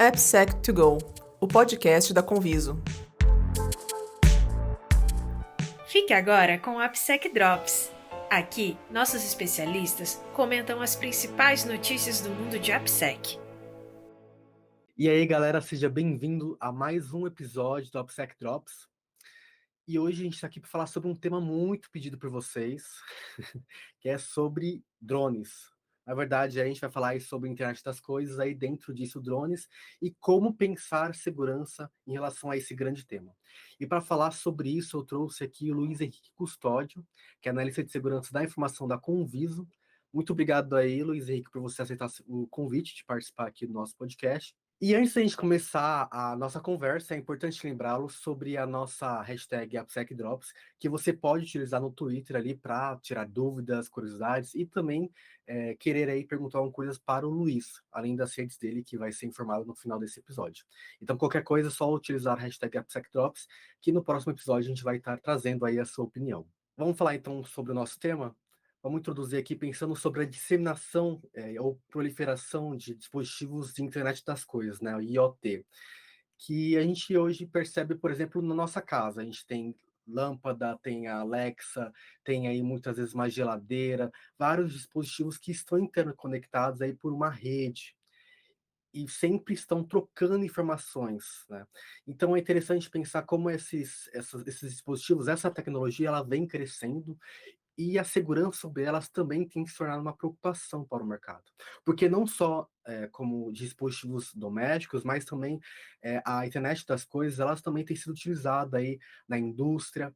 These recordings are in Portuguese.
AppSec2Go, o podcast da Conviso. Fique agora com o AppSec Drops. Aqui, nossos especialistas comentam as principais notícias do mundo de AppSec. E aí, galera, seja bem-vindo a mais um episódio do AppSec Drops. E hoje a gente está aqui para falar sobre um tema muito pedido por vocês, que é sobre drones. Na verdade, a gente vai falar aí sobre a internet das coisas, aí dentro disso drones, e como pensar segurança em relação a esse grande tema. E para falar sobre isso, eu trouxe aqui o Luiz Henrique Custódio, que é analista de segurança da informação da Conviso. Muito obrigado aí, Luiz Henrique, por você aceitar o convite de participar aqui do nosso podcast. E antes da gente começar a nossa conversa, é importante lembrá-lo sobre a nossa hashtag AppSecDrops, que você pode utilizar no Twitter ali para tirar dúvidas, curiosidades e também querer aí perguntar algumas coisas para o Luiz, além das redes dele, que vai ser informado no final desse episódio. Então, qualquer coisa, é só utilizar a hashtag AppSecDrops, que no próximo episódio a gente vai estar trazendo aí a sua opinião. Vamos falar então sobre o nosso tema? Vamos introduzir aqui pensando sobre a disseminação ou proliferação de dispositivos de internet das coisas, né, o IoT, que a gente hoje percebe, por exemplo, na nossa casa. A gente tem lâmpada, tem a Alexa, tem aí muitas vezes uma geladeira, vários dispositivos que estão interconectados aí por uma rede e sempre estão trocando informações, né? Então é interessante pensar como esses dispositivos, essa tecnologia, ela vem crescendo e a segurança sobre elas também tem se tornado uma preocupação para o mercado. Porque não só como dispositivos domésticos, mas também a internet das coisas, elas também têm sido utilizadas aí na indústria,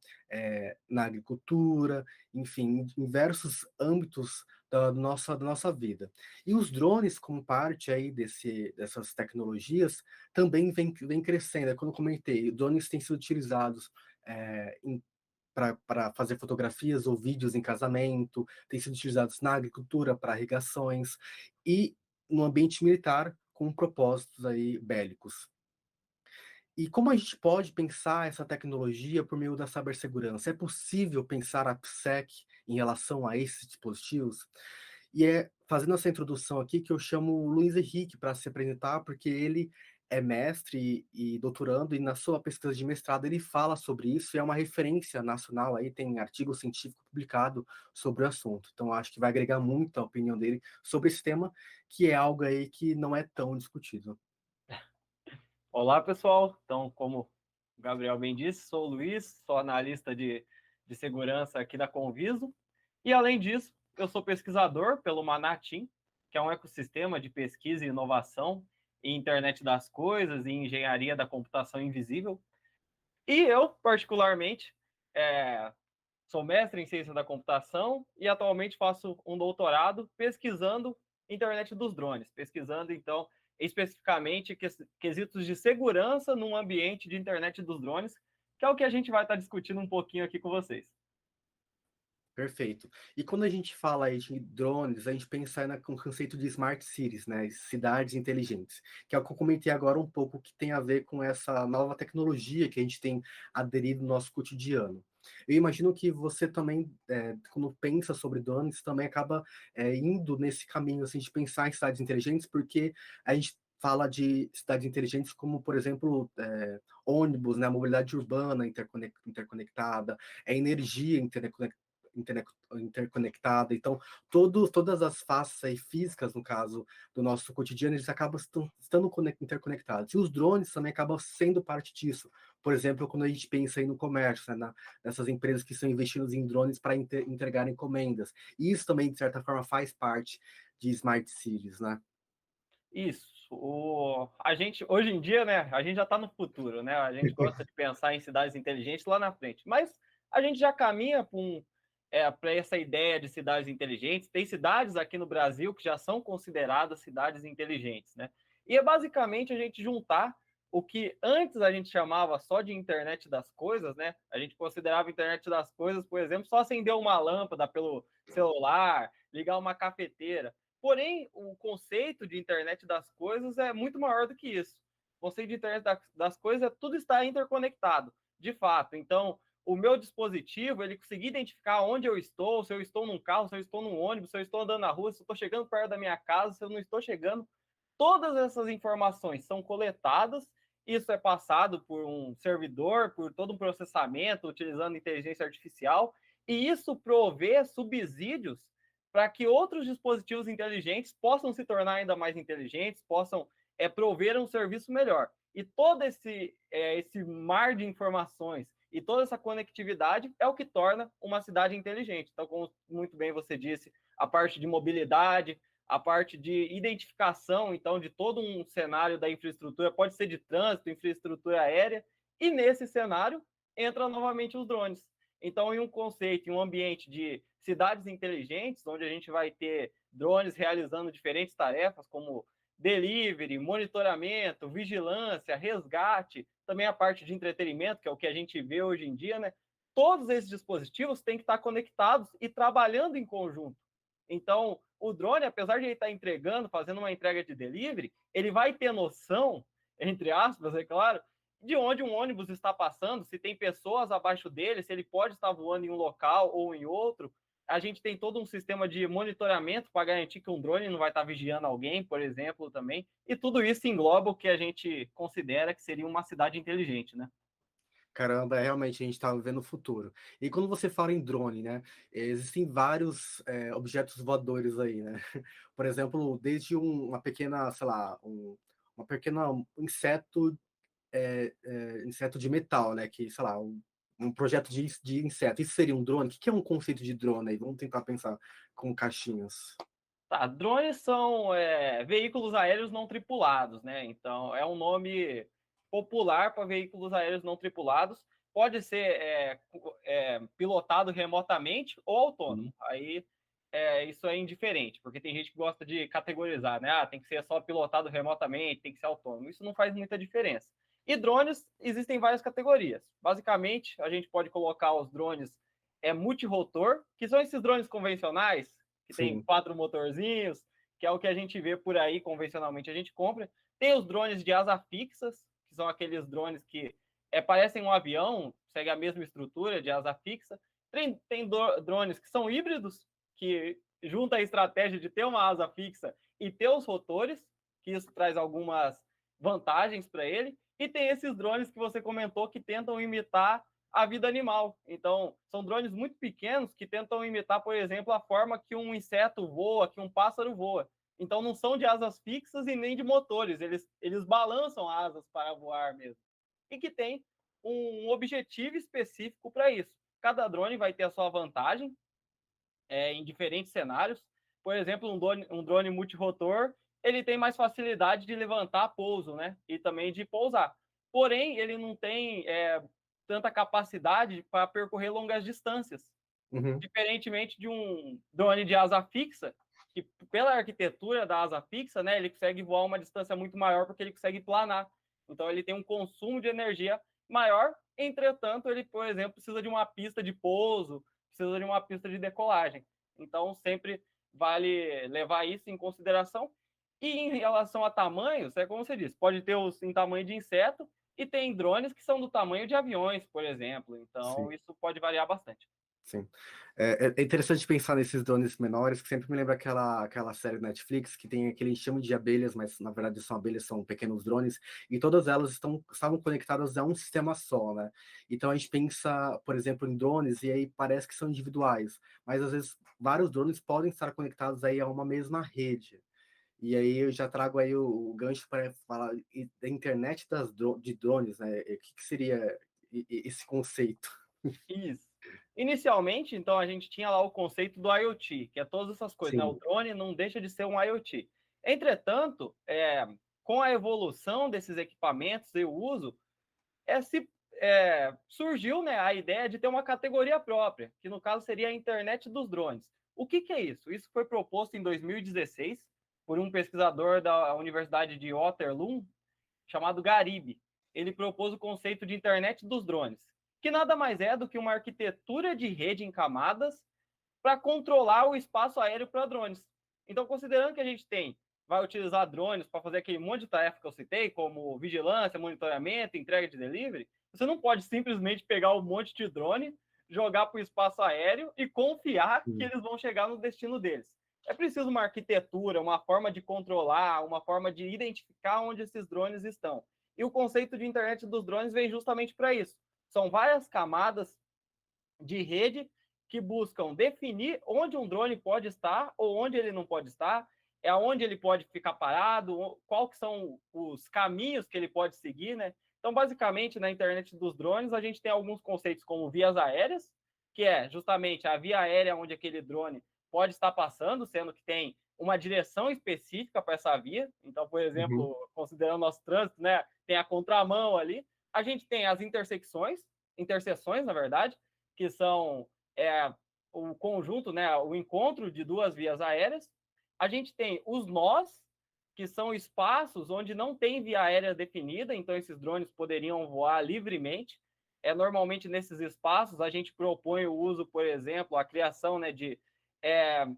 na agricultura, enfim, em diversos âmbitos da nossa vida. E os drones, como parte aí dessas tecnologias, também vem crescendo. É como eu comentei, drones têm sido utilizados em para fazer fotografias ou vídeos em casamento, têm sido utilizados na agricultura para irrigações e no ambiente militar com propósitos aí bélicos. E como a gente pode pensar essa tecnologia por meio da cibersegurança? É possível pensar a AppSec em relação a esses dispositivos? E é fazendo essa introdução aqui que eu chamo o Luiz Henrique para se apresentar, porque ele é mestre e doutorando, e na sua pesquisa de mestrado ele fala sobre isso, e é uma referência nacional, aí tem artigo científico publicado sobre o assunto. Então acho que vai agregar muito a opinião dele sobre esse tema, que é algo aí que não é tão discutido. Olá, pessoal. Então, como o Gabriel bem disse, sou o Luiz, sou analista de segurança aqui da Conviso. E, além disso, eu sou pesquisador pelo Manatim, que é um ecossistema de pesquisa e inovação em internet das coisas e engenharia da computação invisível. E eu, particularmente, sou mestre em ciência da computação e atualmente faço um doutorado pesquisando internet dos drones, pesquisando, então, especificamente quesitos de segurança num ambiente de internet dos drones, que é o que a gente vai estar discutindo um pouquinho aqui com vocês. Perfeito. E quando a gente fala aí de drones, a gente pensa no conceito de smart cities, né? Cidades inteligentes, que é o que eu comentei agora um pouco, que tem a ver com essa nova tecnologia que a gente tem aderido no nosso cotidiano. Eu imagino que você também, quando pensa sobre drones, também acaba indo nesse caminho assim, de pensar em cidades inteligentes, porque a gente fala de cidades inteligentes como, por exemplo, ônibus, né? A mobilidade urbana interconectada, a energia interconectada. Então, todas as faces aí, físicas, no caso do nosso cotidiano, eles acabam estando interconectados. E os drones também acabam sendo parte disso. Por exemplo, quando a gente pensa aí no comércio, né, nessas empresas que estão investindo em drones para entregar encomendas. E isso também, de certa forma, faz parte de Smart Cities, né? Isso. A gente, hoje em dia, né, a gente já está no futuro, né? A gente gosta de pensar em cidades inteligentes lá na frente, mas a gente já caminha para essa ideia de cidades inteligentes. Tem cidades aqui no Brasil que já são consideradas cidades inteligentes, né? E é basicamente a gente juntar o que antes a gente chamava só de internet das coisas, né? A gente considerava internet das coisas, por exemplo, só acender uma lâmpada pelo celular, ligar uma cafeteira. Porém, o conceito de internet das coisas é muito maior do que isso. O conceito de internet das coisas é tudo estar interconectado, de fato. Então, o meu dispositivo, ele conseguir identificar onde eu estou, se eu estou num carro, se eu estou num ônibus, se eu estou andando na rua, se eu estou chegando perto da minha casa, se eu não estou chegando. todas essas informações são coletadas, isso é passado por um servidor, por todo um processamento, utilizando inteligência artificial, e isso provê subsídios para que outros dispositivos inteligentes possam se tornar ainda mais inteligentes, possam prover um serviço melhor. E todo esse mar de informações e toda essa conectividade é o que torna uma cidade inteligente. Então, como muito bem você disse, a parte de mobilidade, a parte de identificação, então, de todo um cenário da infraestrutura, pode ser de trânsito, infraestrutura aérea, e nesse cenário entra novamente os drones. Então, em um conceito, em um ambiente de cidades inteligentes, onde a gente vai ter drones realizando diferentes tarefas, como delivery, monitoramento, vigilância, resgate, também a parte de entretenimento, que é o que a gente vê hoje em dia, né? Todos esses dispositivos têm que estar conectados e trabalhando em conjunto. Então, o drone, apesar de ele estar entregando, fazendo uma entrega de delivery, ele vai ter noção, entre aspas, é claro, de onde um ônibus está passando, se tem pessoas abaixo dele, se ele pode estar voando em um local ou em outro. A gente tem todo um sistema de monitoramento para garantir que um drone não vai estar vigiando alguém, por exemplo, também. E tudo isso engloba o que a gente considera que seria uma cidade inteligente, né? Caramba, realmente a gente está vivendo o futuro. E quando você fala em drone, né? Existem vários objetos voadores aí, né? Por exemplo, desde uma pequena, sei lá, uma pequena inseto, inseto de metal, né? Que, sei lá, um projeto de inseto. Isso seria um drone? O que é um conceito de drone aí? Vamos tentar pensar com caixinhas. Tá, drones são veículos aéreos não tripulados, né? Então, é um nome popular para veículos aéreos não tripulados. Pode ser pilotado remotamente ou autônomo. Aí, isso é indiferente, porque tem gente que gosta de categorizar, né? Tem que ser só pilotado remotamente, tem que ser autônomo. Isso não faz muita diferença. E drones, existem várias categorias. Basicamente, a gente pode colocar os drones multirotor, que são esses drones convencionais, que tem 4 motorzinhos, que é o que a gente vê por aí, convencionalmente a gente compra. Tem os drones de asa fixas, que são aqueles drones que parecem um avião, segue a mesma estrutura de asa fixa. Tem drones que são híbridos, que junta a estratégia de ter uma asa fixa e ter os rotores, que isso traz algumas vantagens para ele. E tem esses drones que você comentou que tentam imitar a vida animal. Então, são drones muito pequenos que tentam imitar, por exemplo, a forma que um inseto voa, que um pássaro voa. Então, não são de asas fixas e nem de motores. Eles balançam asas para voar mesmo. E que tem um objetivo específico para isso. Cada drone vai ter a sua vantagem em diferentes cenários. Por exemplo, um drone multirotor, ele tem mais facilidade de levantar pouso, né? E também de pousar. Porém, ele não tem tanta capacidade para percorrer longas distâncias. Diferentemente de um drone de asa fixa, que pela arquitetura da asa fixa, né, ele consegue voar uma distância muito maior porque ele consegue planar. Então, ele tem um consumo de energia maior. Entretanto, ele, por exemplo, precisa de uma pista de pouso, precisa de uma pista de decolagem. Então, sempre vale levar isso em consideração. E em relação a tamanhos, é como você disse, pode ter os em tamanho de inseto e tem drones que são do tamanho de aviões, por exemplo. Então, sim, isso pode variar bastante. Sim. É interessante pensar nesses drones menores, que sempre me lembra aquela série do Netflix, que tem aquele enxame de abelhas, mas na verdade são abelhas, são pequenos drones, e todas elas estavam conectadas a um sistema só, né? Então a gente pensa, por exemplo, em drones, e aí parece que são individuais, mas às vezes vários drones podem estar conectados aí a uma mesma rede. E aí eu já trago aí o gancho para falar da internet de drones, né? O que seria esse conceito? Isso. Inicialmente, então, a gente tinha lá o conceito do IoT, que é todas essas coisas, né? O drone não deixa de ser um IoT. Entretanto, com a evolução desses equipamentos e o uso, surgiu, né, a ideia de ter uma categoria própria, que no caso seria a internet dos drones. O que é isso? Isso foi proposto em 2016 por um pesquisador da Universidade de Waterloo, chamado Garibi. Ele propôs o conceito de internet dos drones, que nada mais é do que uma arquitetura de rede em camadas para controlar o espaço aéreo para drones. Então, considerando que a gente vai utilizar drones para fazer aquele monte de tarefa que eu citei, como vigilância, monitoramento, entrega de delivery, você não pode simplesmente pegar um monte de drone, jogar para o espaço aéreo e confiar que eles vão chegar no destino deles. É preciso uma arquitetura, uma forma de controlar, uma forma de identificar onde esses drones estão. E o conceito de internet dos drones vem justamente para isso. São várias camadas de rede que buscam definir onde um drone pode estar ou onde ele não pode estar, é onde ele pode ficar parado, quais são os caminhos que ele pode seguir, né? Então, basicamente, na internet dos drones, a gente tem alguns conceitos como vias aéreas, que é justamente a via aérea onde aquele drone pode estar passando, sendo que tem uma direção específica para essa via. Então, por exemplo, considerando nosso trânsito, né, tem a contramão ali. A gente tem as interseções, na verdade, que são o conjunto, né, o encontro de duas vias aéreas. A gente tem os nós, que são espaços onde não tem via aérea definida, então esses drones poderiam voar livremente. Normalmente, nesses espaços, a gente propõe o uso, por exemplo, a criação, né, de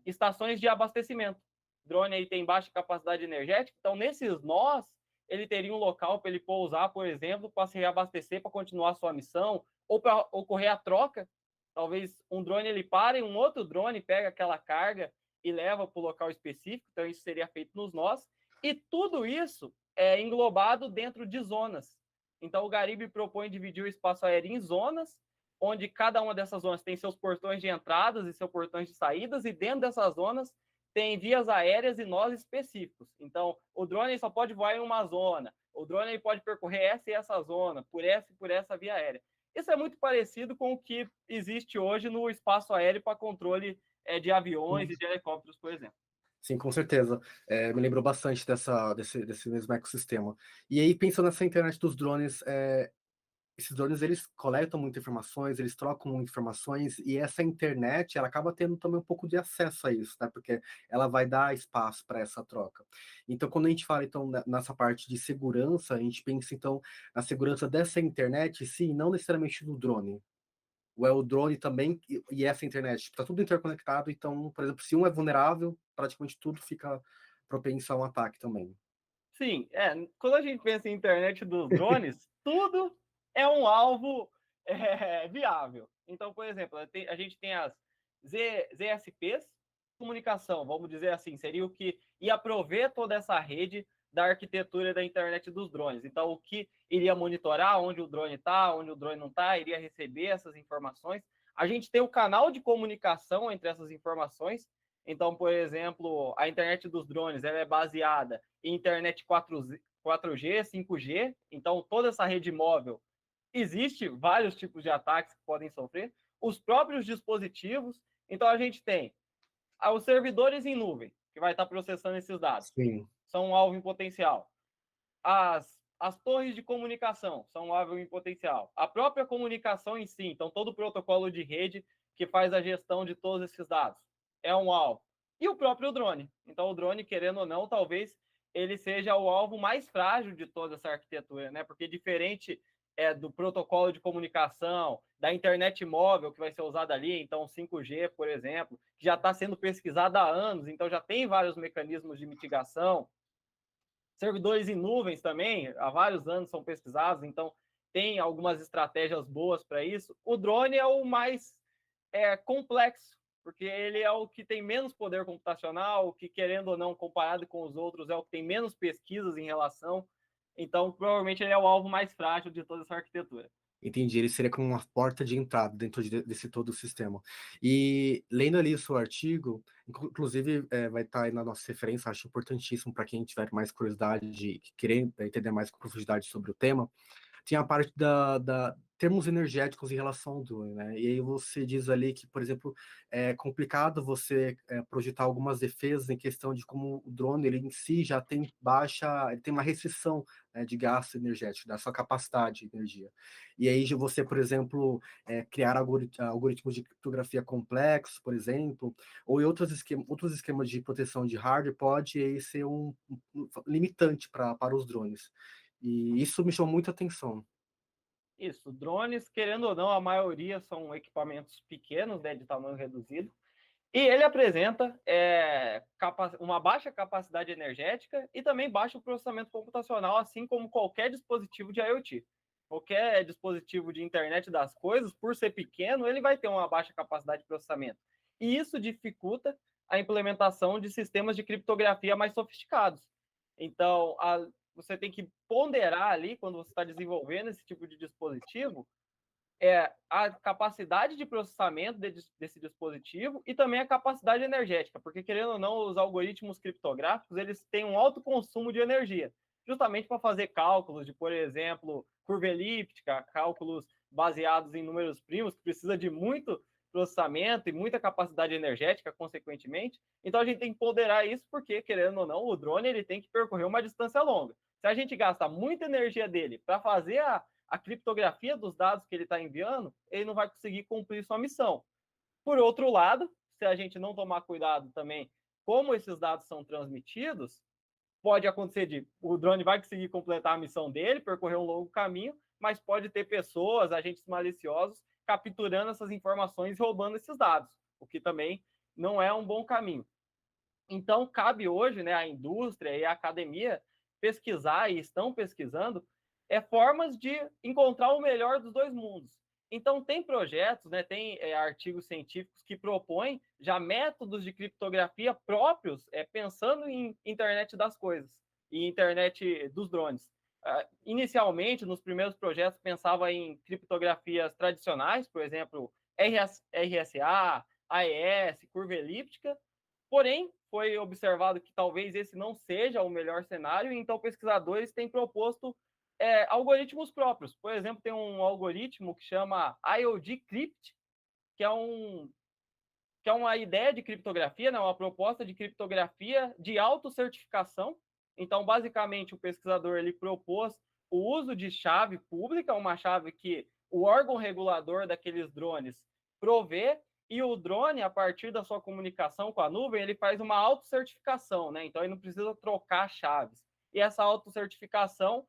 estações de abastecimento. O drone aí tem baixa capacidade energética, então nesses nós, ele teria um local para ele pousar, por exemplo, para se reabastecer, para continuar a sua missão, ou para ocorrer a troca. Talvez um drone ele pare e um outro drone pega aquela carga e leva para o local específico, então isso seria feito nos nós. E tudo isso é englobado dentro de zonas. Então o Garibe propõe dividir o espaço aéreo em zonas, onde cada uma dessas zonas tem seus portões de entradas e seus portões de saídas, e dentro dessas zonas tem vias aéreas e nós específicos. Então, o drone só pode voar em uma zona, o drone pode percorrer essa e essa zona, por essa via aérea. Isso é muito parecido com o que existe hoje no espaço aéreo para controle de aviões e de helicópteros, por exemplo. Sim, com certeza. Me lembrou bastante desse mesmo ecossistema. E aí, pensando nessa internet dos drones, esses drones, eles coletam muitas informações, eles trocam informações, e essa internet, ela acaba tendo também um pouco de acesso a isso, né? Porque ela vai dar espaço para essa troca. Então, quando a gente fala, então, nessa parte de segurança, a gente pensa, então, na segurança dessa internet, sim, não necessariamente do drone. Ou é o drone também e essa internet? Está tudo interconectado, então, por exemplo, se um é vulnerável, praticamente tudo fica propenso a um ataque também. Sim, quando a gente pensa em internet dos drones, tudo é um alvo viável. Então, por exemplo, a gente tem as ZSPs, comunicação, vamos dizer assim, seria o que ia prover toda essa rede da arquitetura da internet dos drones. Então, o que iria monitorar onde o drone está, onde o drone não está, iria receber essas informações. A gente tem o canal de comunicação entre essas informações. Então, por exemplo, a internet dos drones ela é baseada em internet 4G, 5G. Então, toda essa rede móvel, existe vários tipos de ataques que podem sofrer. Os próprios dispositivos. Então, a gente tem os servidores em nuvem, que vai estar processando esses dados. Sim. São um alvo em potencial. As torres de comunicação são um alvo em potencial. A própria comunicação em si, então todo o protocolo de rede que faz a gestão de todos esses dados é um alvo. E o próprio drone. Então o drone, querendo ou não, talvez ele seja o alvo mais frágil de toda essa arquitetura, né? Porque diferente do protocolo de comunicação, da internet móvel que vai ser usada ali, então 5G, por exemplo, que já está sendo pesquisado há anos, então já tem vários mecanismos de mitigação. Servidores em nuvens também, há vários anos são pesquisados, então tem algumas estratégias boas para isso. O drone é o mais complexo, porque ele é o que tem menos poder computacional, o que, querendo ou não, comparado com os outros, é o que tem menos pesquisas em relação. Então, provavelmente, ele é o alvo mais frágil de toda essa arquitetura. Entendi, ele seria como uma porta de entrada dentro desse todo o sistema. E lendo ali o seu artigo, inclusive vai estar aí na nossa referência, acho importantíssimo para quem tiver mais curiosidade de querer entender mais com profundidade sobre o tema, tem a parte da termos energéticos em relação ao drone, né? E aí você diz ali que, por exemplo, é complicado você projetar algumas defesas em questão de como o drone ele em si já tem ele tem uma restrição, né, de gasto energético, da sua capacidade de energia. E aí você, por exemplo, criar algoritmos de criptografia complexos, por exemplo, ou em outros esquemas de proteção de hardware pode aí ser um limitante para os drones. E isso me chamou muita atenção. Isso, drones, querendo ou não, a maioria são equipamentos pequenos, né, de tamanho reduzido, e ele apresenta uma baixa capacidade energética e também baixo processamento computacional, assim como qualquer dispositivo de IoT. Qualquer dispositivo de internet das coisas, por ser pequeno, ele vai ter uma baixa capacidade de processamento. E isso dificulta a implementação de sistemas de criptografia mais sofisticados. Então, você tem que ponderar ali, quando você está desenvolvendo esse tipo de dispositivo, a capacidade de processamento desse dispositivo e também a capacidade energética, porque, querendo ou não, os algoritmos criptográficos eles têm um alto consumo de energia, justamente para fazer cálculos de, por exemplo, curva elíptica, cálculos baseados em números primos, que precisa de muito processamento e muita capacidade energética, consequentemente. Então, a gente tem que ponderar isso porque, querendo ou não, o drone ele tem que percorrer uma distância longa. Se a gente gasta muita energia dele para fazer a criptografia dos dados que ele está enviando, ele não vai conseguir cumprir sua missão. Por outro lado, se a gente não tomar cuidado também como esses dados são transmitidos, pode acontecer o drone vai conseguir completar a missão dele, percorrer um longo caminho, mas pode ter pessoas, agentes maliciosos, capturando essas informações e roubando esses dados, o que também não é um bom caminho. Então, cabe hoje, né, à indústria e à academia pesquisar, e estão pesquisando, formas de encontrar o melhor dos dois mundos. Então, tem projetos, né, tem artigos científicos que propõem já métodos de criptografia próprios, pensando em internet das coisas e internet dos drones. Inicialmente, nos primeiros projetos, pensava em criptografias tradicionais, por exemplo, RSA, AES, curva elíptica, porém, foi observado que talvez esse não seja o melhor cenário, então pesquisadores têm proposto algoritmos próprios. Por exemplo, tem um algoritmo que chama IOD Crypt, que é uma ideia de criptografia, né, uma proposta de criptografia de autocertificação. Então, basicamente, o pesquisador ele propôs o uso de chave pública, uma chave que o órgão regulador daqueles drones provê, e o drone, a partir da sua comunicação com a nuvem, ele faz uma autocertificação, né? Então, ele não precisa trocar chaves. E essa autocertificação,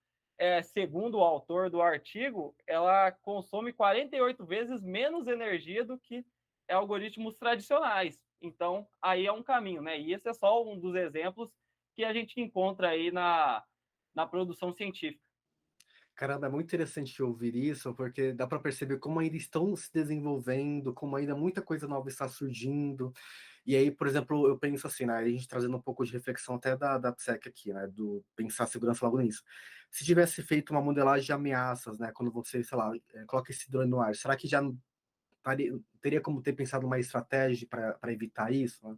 segundo o autor do artigo, ela consome 48 vezes menos energia do que algoritmos tradicionais. Então, aí é um caminho, né? E esse é só um dos exemplos que a gente encontra aí na produção científica. Caramba, é muito interessante ouvir isso, porque dá para perceber como ainda estão se desenvolvendo, como ainda muita coisa nova está surgindo. E aí, por exemplo, eu penso assim, né? A gente trazendo um pouco de reflexão até da PSEC aqui, né? Do pensar segurança logo nisso. Se tivesse feito uma modelagem de ameaças, né? Quando você, sei lá, coloca esse drone no ar, será que já teria como ter pensado uma estratégia para evitar isso, né?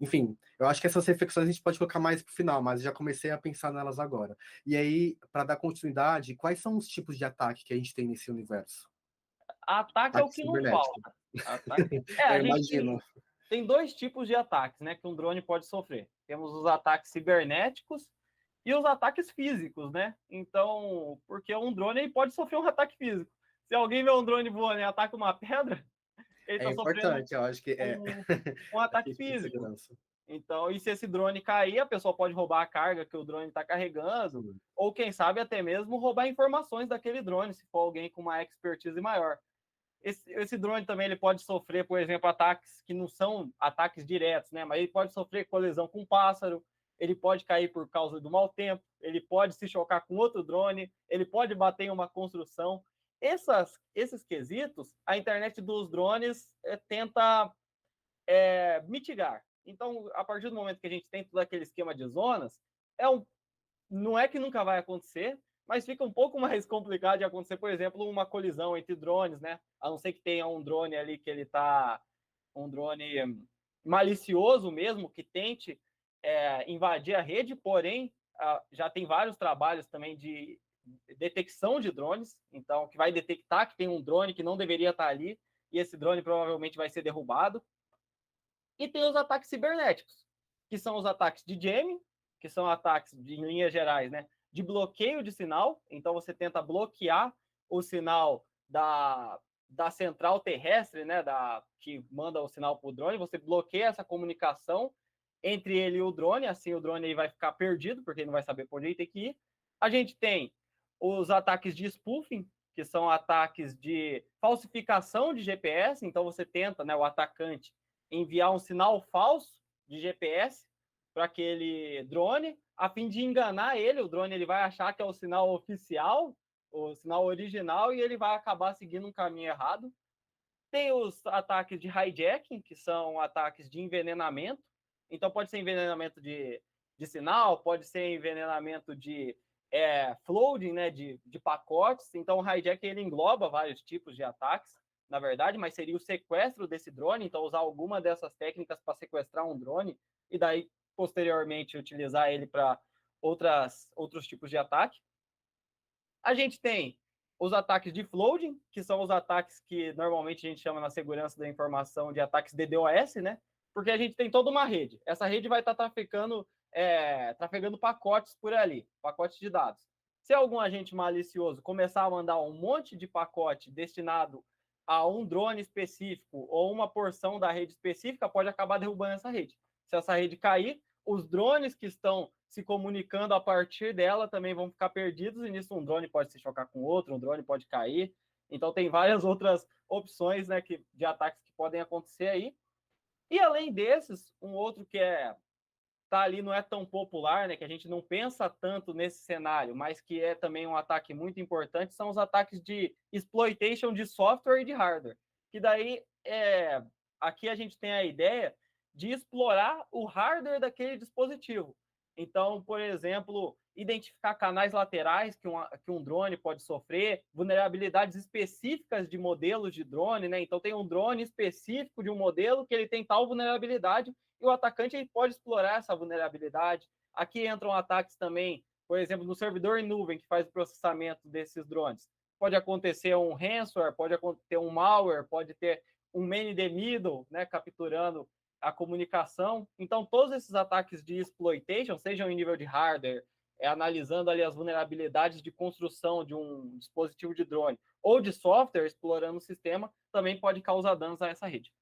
Enfim, eu acho que essas reflexões a gente pode colocar mais para o final, mas já comecei a pensar nelas agora. E aí, para dar continuidade, quais são os tipos de ataque que a gente tem nesse universo? Ataque é o que não falta. Eu imagino. Tem dois tipos de ataques, né, que um drone pode sofrer. Temos os ataques cibernéticos e os ataques físicos, né? Então, porque um drone ele pode sofrer um ataque físico. Se alguém vê um drone voando e ataca uma pedra, ele está sofrendo eu acho que um ataque físico. Então, e se esse drone cair, a pessoa pode roubar a carga que o drone está carregando, ou quem sabe até mesmo roubar informações daquele drone, se for alguém com uma expertise maior. Esse drone também ele pode sofrer, por exemplo, ataques que não são ataques diretos, né? Mas ele pode sofrer colisão com um pássaro, ele pode cair por causa do mau tempo, ele pode se chocar com outro drone, ele pode bater em uma construção. Esses quesitos, a internet dos drones tenta mitigar. Então, a partir do momento que a gente tem todo aquele esquema de zonas, não é que nunca vai acontecer, mas fica um pouco mais complicado de acontecer, por exemplo, uma colisão entre drones, né? A não ser que tenha um drone ali que ele tá um drone malicioso mesmo, que tente invadir a rede, porém, já tem vários trabalhos também de detecção de drones, então, que vai detectar que tem um drone que não deveria estar ali, e esse drone provavelmente vai ser derrubado. E tem os ataques cibernéticos, que são os ataques de jamming, que são ataques, em linhas gerais, né, de bloqueio de sinal. Então, você tenta bloquear o sinal da central terrestre, né, que manda o sinal para o drone, você bloqueia essa comunicação entre ele e o drone, assim o drone aí vai ficar perdido, porque ele não vai saber por onde ele tem que ir. A gente tem os ataques de spoofing, que são ataques de falsificação de GPS, então você tenta, né, o atacante, enviar um sinal falso de GPS para aquele drone, a fim de enganar ele. O drone ele vai achar que é o sinal oficial, o sinal original, e ele vai acabar seguindo um caminho errado. Tem os ataques de hijacking, que são ataques de envenenamento. Então, pode ser envenenamento de sinal, pode ser envenenamento de flooding, né, de pacotes. Então, o hijack ele engloba vários tipos de ataques, na verdade, mas seria o sequestro desse drone. Então, usar alguma dessas técnicas para sequestrar um drone e daí, posteriormente, utilizar ele para outros tipos de ataque. A gente tem os ataques de flooding, que são os ataques que normalmente a gente chama na segurança da informação de ataques DDoS, né? Porque a gente tem toda uma rede. Essa rede vai estar trafegando pacotes por ali, pacotes de dados. Se algum agente malicioso começar a mandar um monte de pacote destinado a um drone específico ou uma porção da rede específica, pode acabar derrubando essa rede. Se essa rede cair, os drones que estão se comunicando a partir dela também vão ficar perdidos, e nisso um drone pode se chocar com outro, um drone pode cair. Então tem várias outras opções, né, de ataques que podem acontecer aí. E além desses, um outro que tá ali, não é tão popular, né, que a gente não pensa tanto nesse cenário, mas que é também um ataque muito importante, são os ataques de exploitation de software e de hardware. Que daí, aqui a gente tem a ideia de explorar o hardware daquele dispositivo. Então, por exemplo, identificar canais laterais que um drone pode sofrer, vulnerabilidades específicas de modelos de drone, né? Então, tem um drone específico de um modelo que ele tem tal vulnerabilidade e o atacante ele pode explorar essa vulnerabilidade. Aqui entram ataques também, por exemplo, no servidor em nuvem que faz o processamento desses drones. Pode acontecer um ransomware, pode acontecer um malware, pode ter um man in the middle, né, capturando a comunicação. Então, todos esses ataques de exploitation, sejam em nível de hardware, analisando ali as vulnerabilidades de construção de um dispositivo de drone, ou de software, explorando o sistema, também pode causar danos a essa rede.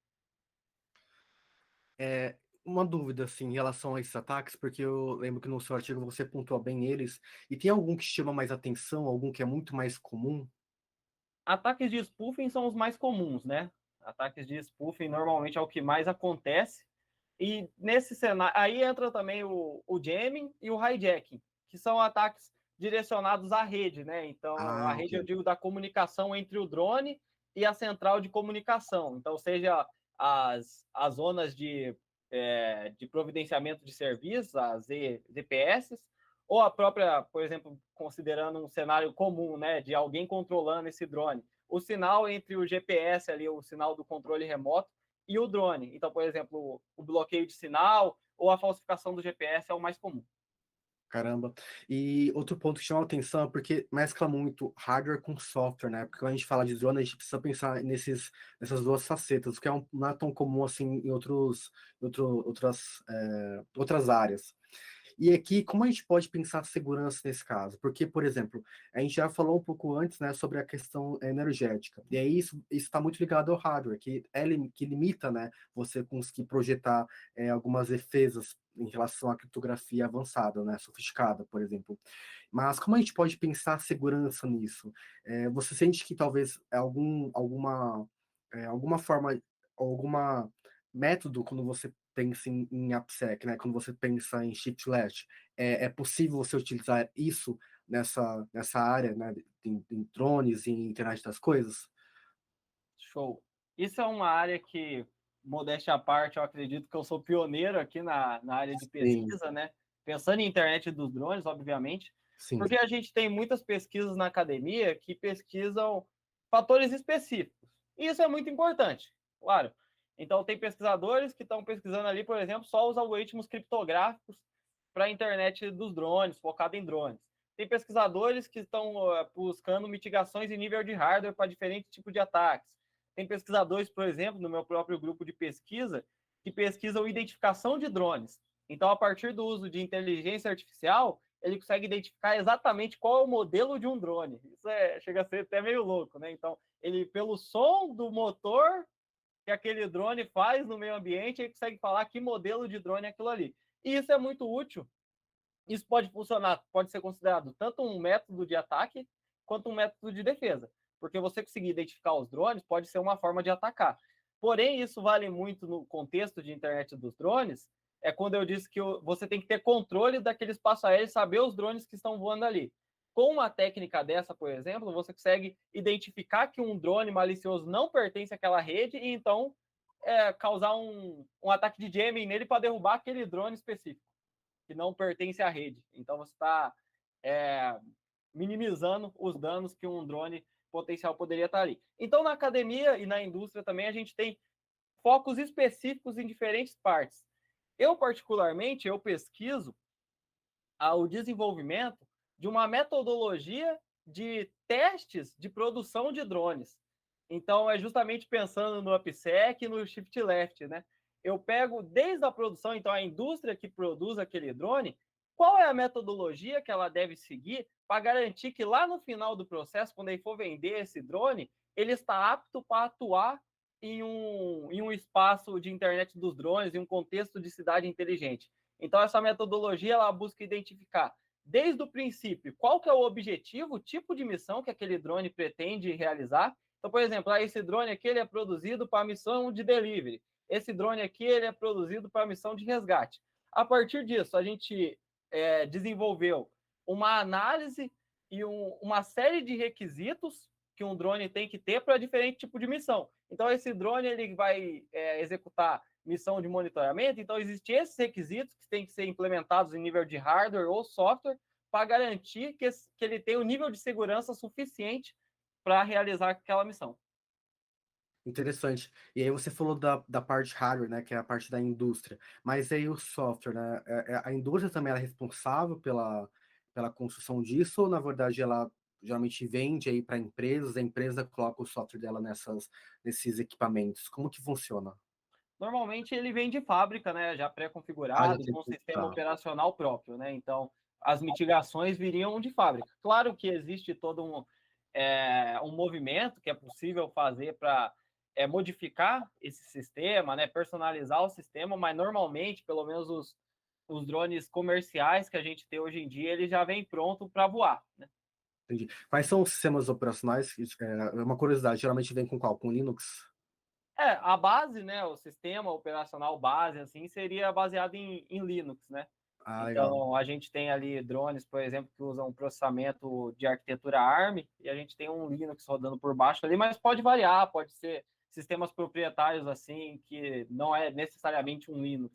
Uma dúvida, assim, em relação a esses ataques, porque eu lembro que no seu artigo você pontuou bem eles, e tem algum que chama mais atenção, algum que é muito mais comum? Ataques de spoofing são os mais comuns, né? Ataques de spoofing normalmente é o que mais acontece. E nesse cenário, aí entra também o jamming e o hijacking, que são ataques direcionados à rede, né? Então, a rede, ok. eu digo, da comunicação entre o drone e a central de comunicação. Então, seja as zonas de providenciamento de serviços, as ZPS, ou a própria, por exemplo, considerando um cenário comum, né, de alguém controlando esse drone, o sinal entre o GPS ali, o sinal do controle remoto, e o drone. Então, por exemplo, o bloqueio de sinal ou a falsificação do GPS é o mais comum. Caramba. E outro ponto que chama a atenção é porque mescla muito hardware com software, né? Porque quando a gente fala de drone, a gente precisa pensar nessas duas facetas, o que não é tão comum assim em outras áreas. E aqui, como a gente pode pensar segurança nesse caso? Porque, por exemplo, a gente já falou um pouco antes, né, sobre a questão energética. E aí isso está muito ligado ao hardware, que limita, né, você conseguir projetar algumas defesas em relação à criptografia avançada, né, sofisticada, por exemplo. Mas como a gente pode pensar segurança nisso? Você sente que talvez alguma forma, alguma método, quando você pensa em AppSec, né? Quando você pensa em shift left, é possível você utilizar isso nessa área, né? Em drones e em internet das coisas? Show. Isso é uma área que, modéstia à parte, eu acredito que eu sou pioneiro aqui na área de pesquisa, né? Pensando em internet dos drones, obviamente, Sim. Porque a gente tem muitas pesquisas na academia que pesquisam fatores específicos. E isso é muito importante, claro. Então, tem pesquisadores que estão pesquisando ali, por exemplo, só os algoritmos criptográficos para a internet dos drones, focado em drones. Tem pesquisadores que estão buscando mitigações em nível de hardware para diferentes tipos de ataques. Tem pesquisadores, por exemplo, no meu próprio grupo de pesquisa, que pesquisam identificação de drones. Então, a partir do uso de inteligência artificial, ele consegue identificar exatamente qual é o modelo de um drone. Isso chega a ser até meio louco, né? Então, ele, pelo som do motor que aquele drone faz no meio ambiente, ele consegue falar que modelo de drone é aquilo ali. E isso é muito útil. Isso pode funcionar, pode ser considerado tanto um método de ataque quanto um método de defesa. Porque você conseguir identificar os drones pode ser uma forma de atacar. Porém, isso vale muito no contexto de internet dos drones, quando eu disse que você tem que ter controle daquele espaço aéreo e saber os drones que estão voando ali. com uma técnica dessa, por exemplo, você consegue identificar que um drone malicioso não pertence àquela rede e então causar um ataque de jamming nele para derrubar aquele drone específico, que não pertence à rede. Então você está minimizando os danos que um drone potencial poderia estar ali. Então, na academia e na indústria também, a gente tem focos específicos em diferentes partes. Eu, particularmente, pesquiso o desenvolvimento de uma metodologia de testes de produção de drones. Então, é justamente pensando no AppSec e no Shift Left, né? Eu pego desde a produção, então, a indústria que produz aquele drone, qual é a metodologia que ela deve seguir para garantir que lá no final do processo, quando ele for vender esse drone, ele está apto para atuar em um espaço de internet dos drones, em um contexto de cidade inteligente. Então, essa metodologia ela busca identificar, desde o princípio, qual que é o objetivo, o tipo de missão que aquele drone pretende realizar. Então, por exemplo, esse drone aqui ele é produzido para a missão de delivery. Esse drone aqui ele é produzido para a missão de resgate. A partir disso, a gente desenvolveu uma análise e uma série de requisitos que um drone tem que ter para diferente tipo de missão. Então, esse drone ele vai executar missão de monitoramento, então existem esses requisitos que têm que ser implementados em nível de hardware ou software para garantir que ele tenha um nível de segurança suficiente para realizar aquela missão. Interessante. E aí você falou da parte hardware, né, que é a parte da indústria. Mas aí o software, né? A indústria também é responsável pela construção disso, ou na verdade ela geralmente vende aí para empresas, a empresa coloca o software dela nesses equipamentos? Como que funciona? Normalmente ele vem de fábrica, né, já pré-configurado, com um sistema operacional próprio, né? Então, as mitigações viriam de fábrica. Claro que existe todo um movimento que é possível fazer para modificar esse sistema, né, personalizar o sistema, mas normalmente, pelo menos os drones comerciais que a gente tem hoje em dia, ele já vem pronto para voar, né? Entendi. Quais são os sistemas operacionais? Uma curiosidade, geralmente vem com qual? Com Linux? A base, né, o sistema operacional base, assim, seria baseado em Linux, né? Ah, então, legal. a gente tem ali drones, por exemplo, que usam processamento de arquitetura ARM, e a gente tem um Linux rodando por baixo ali, mas pode variar, pode ser sistemas proprietários, assim, que não é necessariamente um Linux.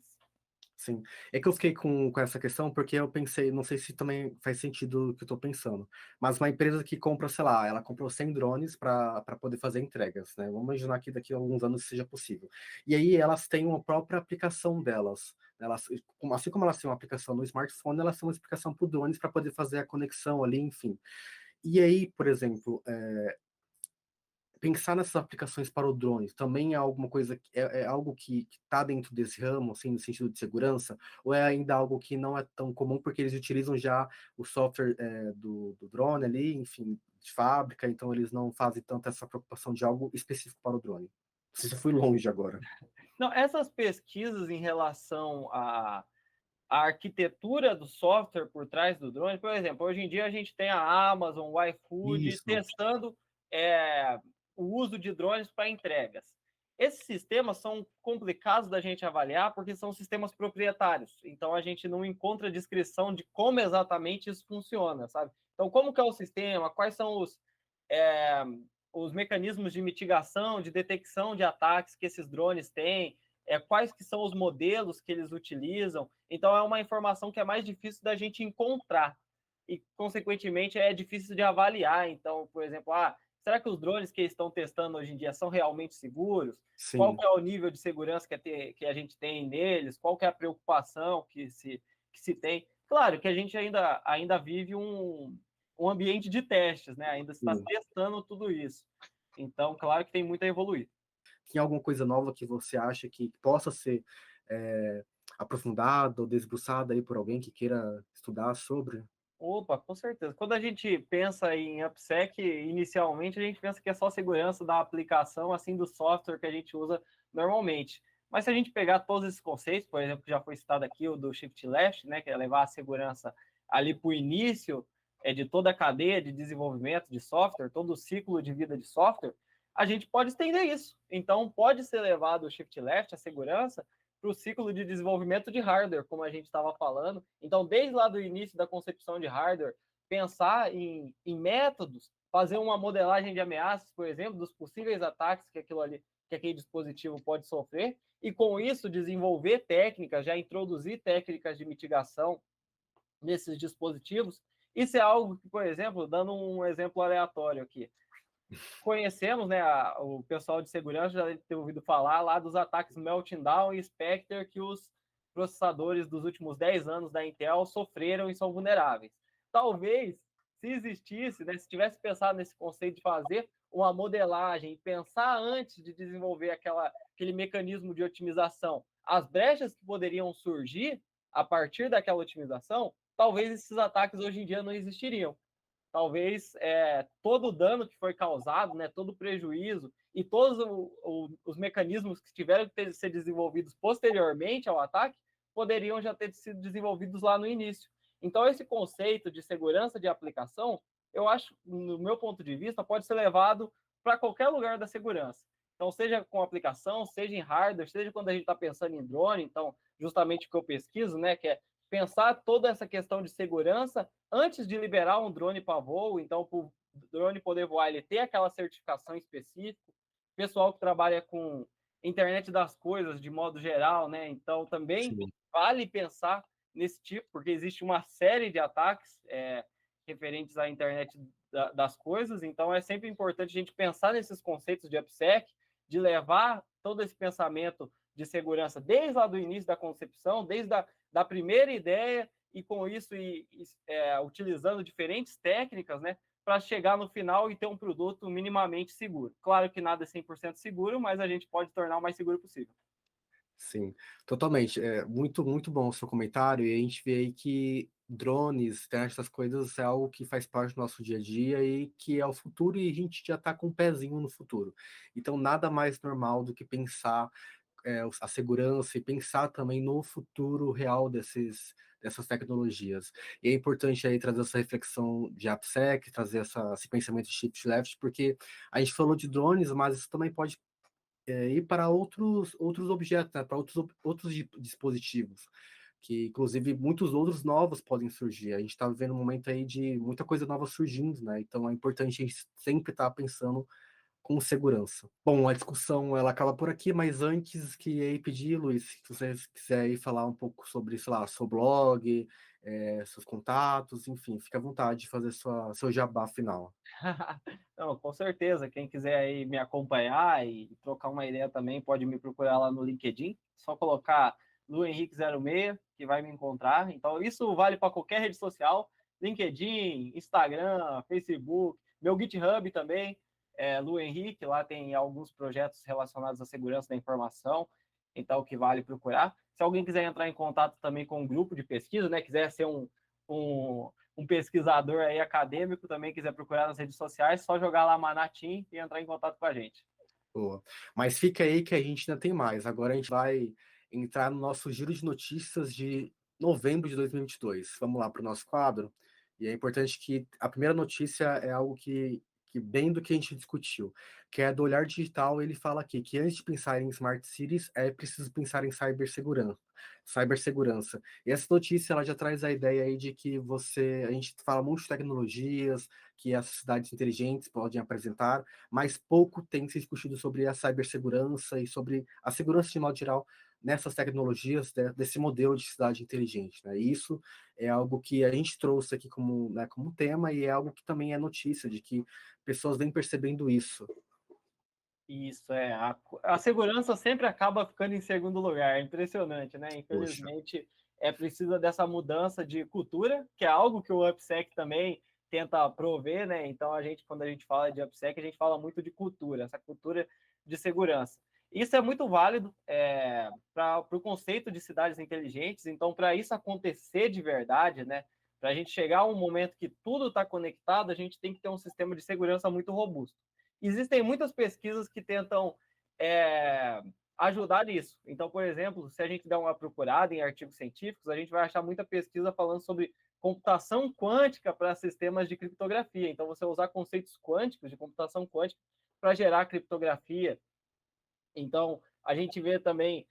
Sim. É que eu fiquei com essa questão porque eu pensei, não sei se também faz sentido o que eu estou pensando, mas uma empresa que compra, sei lá, ela comprou 100 drones para poder fazer entregas, né? Vamos imaginar que daqui a alguns anos seja possível. E aí elas têm uma própria aplicação delas. Assim como elas têm uma aplicação no smartphone, elas têm uma aplicação para drones para poder fazer a conexão ali, enfim. E aí, por exemplo, pensar nessas aplicações para o drone também é alguma coisa, é algo que está dentro desse ramo, assim, no sentido de segurança, ou é ainda algo que não é tão comum porque eles utilizam já o software do drone ali, enfim, de fábrica, então eles não fazem tanto essa preocupação de algo específico para o drone. Você já foi longe agora. Não, essas pesquisas em relação à arquitetura do software por trás do drone, por exemplo, hoje em dia a gente tem a Amazon, o iFood testando o uso de drones para entregas. Esses sistemas são complicados da gente avaliar porque são sistemas proprietários, então a gente não encontra descrição de como exatamente isso funciona, sabe? Então, como que é o sistema, quais são os mecanismos de mitigação, de detecção de ataques que esses drones têm, quais que são os modelos que eles utilizam. Então, é uma informação que é mais difícil da gente encontrar e, consequentemente, é difícil de avaliar. Então, por exemplo, será que os drones que estão testando hoje em dia são realmente seguros? Sim. Qual que é o nível de segurança que a gente tem neles? Qual que é a preocupação que se tem? Claro que a gente ainda vive um ambiente de testes, né? Ainda está testando tudo isso. Então, claro que tem muito a evoluir. Tem alguma coisa nova que você acha que possa ser aprofundada ou desbruçada aí por alguém que queira estudar sobre? Opa, com certeza. Quando a gente pensa em AppSec, inicialmente a gente pensa que é só segurança da aplicação, assim, do software que a gente usa normalmente. Mas se a gente pegar todos esses conceitos, por exemplo, que já foi citado aqui, o do Shift Left, né, que é levar a segurança ali para o início de toda a cadeia de desenvolvimento de software, todo o ciclo de vida de software, a gente pode estender isso. Então, pode ser levado o Shift Left, a segurança, para o ciclo de desenvolvimento de hardware, como a gente estava falando. Então, desde lá do início da concepção de hardware, pensar em métodos, fazer uma modelagem de ameaças, por exemplo, dos possíveis ataques que aquele dispositivo pode sofrer, e com isso desenvolver técnicas, já introduzir técnicas de mitigação nesses dispositivos. Isso é algo que, por exemplo, dando um exemplo aleatório aqui, conhecemos, né, o pessoal de segurança já deve ter ouvido falar lá dos ataques Meltdown Down e Spectre que os processadores dos últimos 10 anos da Intel sofreram e são vulneráveis. Talvez, se existisse, né, se tivesse pensado nesse conceito de fazer uma modelagem e pensar antes de desenvolver aquele mecanismo de otimização, as brechas que poderiam surgir a partir daquela otimização, talvez esses ataques hoje em dia não existiriam. Talvez todo o dano que foi causado, né, todo o prejuízo e todos os mecanismos que tiveram que ser desenvolvidos posteriormente ao ataque poderiam já ter sido desenvolvidos lá no início. Então, esse conceito de segurança de aplicação, eu acho, no meu ponto de vista, pode ser levado para qualquer lugar da segurança. Então, seja com aplicação, seja em hardware, seja quando a gente está pensando em drone, então, justamente o que eu pesquiso, né, que é pensar toda essa questão de segurança antes de liberar um drone para voo. Então, para o drone poder voar, ele ter aquela certificação específica. Pessoal que trabalha com internet das coisas, de modo geral, né? Então, também vale pensar nesse tipo, porque existe uma série de ataques referentes à internet das coisas. Então, é sempre importante a gente pensar nesses conceitos de AppSec, de levar todo esse pensamento de segurança desde lá do início da concepção, desde da primeira ideia, e com isso utilizando diferentes técnicas, né, para chegar no final e ter um produto minimamente seguro. Claro que nada é 100% seguro, mas a gente pode tornar o mais seguro possível. Sim, totalmente. É muito, muito bom o seu comentário, e a gente vê aí que drones, essas coisas é algo que faz parte do nosso dia a dia e que é o futuro, e a gente já está com um pezinho no futuro. Então, nada mais normal do que pensar a segurança e pensar também no futuro real dessas tecnologias. E é importante aí trazer essa reflexão de AppSec, trazer esse pensamento de shift left, porque a gente falou de drones, mas isso também pode ir para outros objetos, né, para outros dispositivos, que inclusive muitos outros novos podem surgir. A gente está vivendo um momento aí de muita coisa nova surgindo, né? Então é importante a gente sempre estar pensando com segurança. Bom, a discussão ela acaba por aqui, mas antes que pedir, Luiz, se você quiser aí falar um pouco sobre, sei lá, seu blog, seus contatos, enfim, fica à vontade de fazer seu jabá final. Não, com certeza. Quem quiser aí me acompanhar e trocar uma ideia também, pode me procurar lá no LinkedIn. Só colocar Lu Henrique 06, que vai me encontrar. Então, isso vale para qualquer rede social: LinkedIn, Instagram, Facebook, meu GitHub também, Lu Henrique. Lá tem alguns projetos relacionados à segurança da informação, então o que vale procurar. Se alguém quiser entrar em contato também com um grupo de pesquisa, né, quiser ser um pesquisador aí acadêmico, também quiser procurar nas redes sociais, só jogar lá Manatim e entrar em contato com a gente. Boa. Mas fica aí que a gente ainda tem mais. Agora a gente vai entrar no nosso giro de notícias de novembro de 2022. Vamos lá para o nosso quadro. E é importante que a primeira notícia é algo que bem do que a gente discutiu, que é do Olhar Digital. Ele fala aqui que antes de pensar em Smart Cities, é preciso pensar em cibersegurança. E essa notícia ela já traz a ideia aí de que a gente fala muito de tecnologias, que as cidades inteligentes podem apresentar, mas pouco tem se discutido sobre a cibersegurança e sobre a segurança de modo geral nessas tecnologias, desse modelo de cidade inteligente, né? E isso é algo que a gente trouxe aqui como tema, e é algo que também é notícia, de que pessoas vêm percebendo isso. Isso, a segurança sempre acaba ficando em segundo lugar, é impressionante, né? Infelizmente, precisa dessa mudança de cultura, que é algo que o AppSec também tenta prover, né? Então, quando a gente fala de AppSec, a gente fala muito de cultura, essa cultura de segurança. Isso é muito válido para o conceito de cidades inteligentes. Então, para isso acontecer de verdade, né? Para a gente chegar a um momento que tudo está conectado, a gente tem que ter um sistema de segurança muito robusto. Existem muitas pesquisas que tentam ajudar nisso. Então, por exemplo, se a gente der uma procurada em artigos científicos, a gente vai achar muita pesquisa falando sobre computação quântica para sistemas de criptografia. Então, você usar conceitos quânticos de computação quântica para gerar criptografia. Então, a gente vê também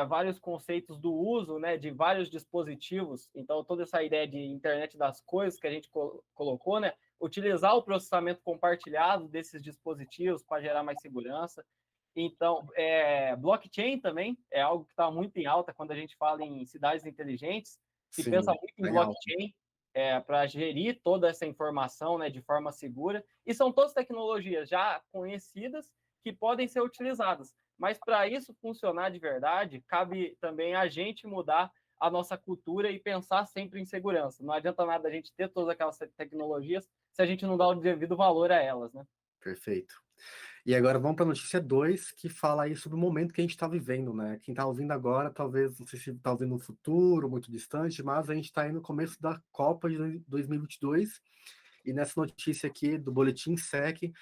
vários conceitos do uso, né, de vários dispositivos. Então, toda essa ideia de internet das coisas que a gente colocou, né, utilizar o processamento compartilhado desses dispositivos para gerar mais segurança. Então, blockchain também é algo que está muito em alta quando a gente fala em cidades inteligentes. Se Sim, pensa muito em legal. blockchain para gerir toda essa informação, né, de forma segura. E são todas tecnologias já conhecidas que podem ser utilizadas. Mas para isso funcionar de verdade, cabe também a gente mudar a nossa cultura e pensar sempre em segurança. Não adianta nada a gente ter todas aquelas tecnologias se a gente não dá o devido valor a elas, né? Perfeito. E agora vamos para a notícia 2, que fala aí sobre o momento que a gente está vivendo, né? Quem está ouvindo agora, talvez, não sei se está ouvindo no futuro, muito distante, mas a gente está aí no começo da Copa de 2022, e nessa notícia aqui do Boletim SEC,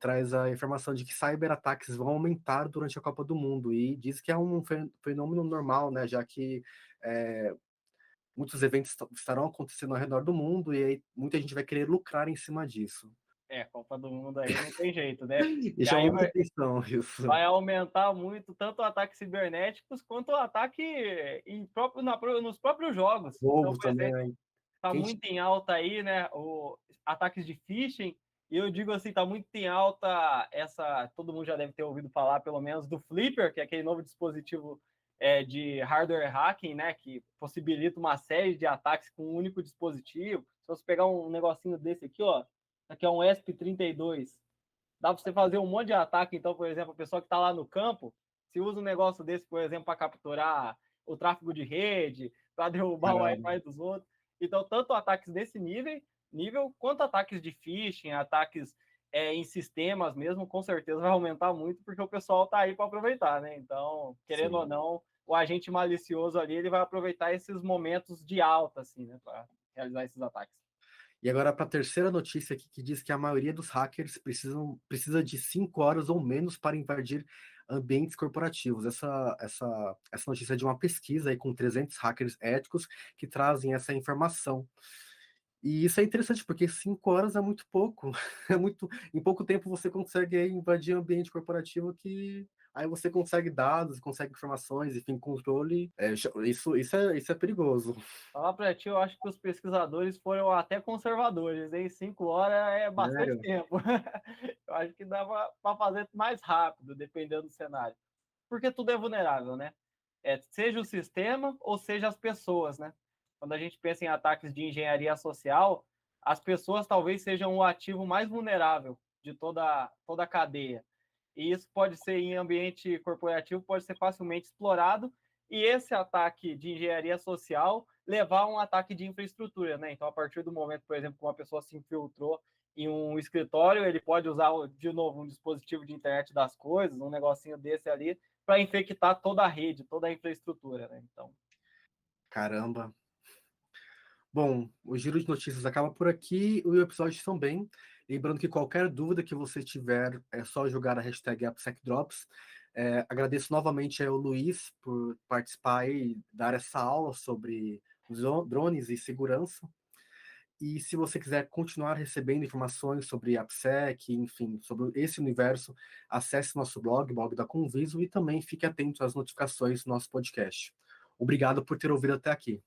traz a informação de que cyberataques vão aumentar durante a Copa do Mundo, e diz que é um fenômeno normal, né? Já que muitos eventos estarão acontecendo ao redor do mundo, e aí muita gente vai querer lucrar em cima disso. Copa do Mundo aí não tem jeito, né? E chama muita atenção isso. Vai aumentar muito tanto o ataque cibernéticos quanto o ataque nos próprios jogos. Então, por também, exemplo, está muito em alta aí, né? Ataques de phishing. E eu digo assim, está muito em alta todo mundo já deve ter ouvido falar, pelo menos, do Flipper, que é aquele novo dispositivo de hardware hacking, né? Que possibilita uma série de ataques com um único dispositivo. Se você pegar um negocinho desse aqui, ó, aqui é um ESP32. Dá para você fazer um monte de ataque. Então, por exemplo, a pessoa que está lá no campo, se usa um negócio desse, por exemplo, para capturar o tráfego de rede, para derrubar o Wi-Fi dos outros. Então, tanto ataques desse nível quanto ataques de phishing, ataques em sistemas mesmo, com certeza vai aumentar muito, porque o pessoal está aí para aproveitar, né? Então, querendo ou não, o agente malicioso ali, ele vai aproveitar esses momentos de alta, assim, né, para realizar esses ataques. E agora para a terceira notícia aqui, que diz que a maioria dos hackers precisa de 5 horas ou menos para invadir ambientes corporativos. Essa notícia é de uma pesquisa aí com 300 hackers éticos que trazem essa informação. E isso é interessante, porque 5 horas é muito pouco. Em pouco tempo você consegue aí invadir um ambiente corporativo que aí você consegue dados, consegue informações, enfim, controle. Isso é perigoso. Falar para ti, eu acho que os pesquisadores foram até conservadores, hein? 5 horas é bastante tempo. Eu acho que dá para fazer mais rápido, dependendo do cenário. Porque tudo é vulnerável, né? Seja o sistema ou seja as pessoas, né? Quando a gente pensa em ataques de engenharia social, as pessoas talvez sejam o ativo mais vulnerável de toda a cadeia. E isso pode ser em ambiente corporativo, pode ser facilmente explorado, e esse ataque de engenharia social levar a um ataque de infraestrutura, né? Então, a partir do momento, por exemplo, que uma pessoa se infiltrou em um escritório, ele pode usar, de novo, um dispositivo de internet das coisas, um negocinho desse ali, para infectar toda a rede, toda a infraestrutura, né? Então... Caramba. Bom, o Giro de Notícias acaba por aqui, o episódio também. Lembrando que qualquer dúvida que você tiver, é só jogar a hashtag AppSecDrops. Agradeço novamente ao Luiz por participar e dar essa aula sobre drones e segurança. E se você quiser continuar recebendo informações sobre AppSec, enfim, sobre esse universo, acesse nosso blog da Conviso, e também fique atento às notificações do nosso podcast. Obrigado por ter ouvido até aqui.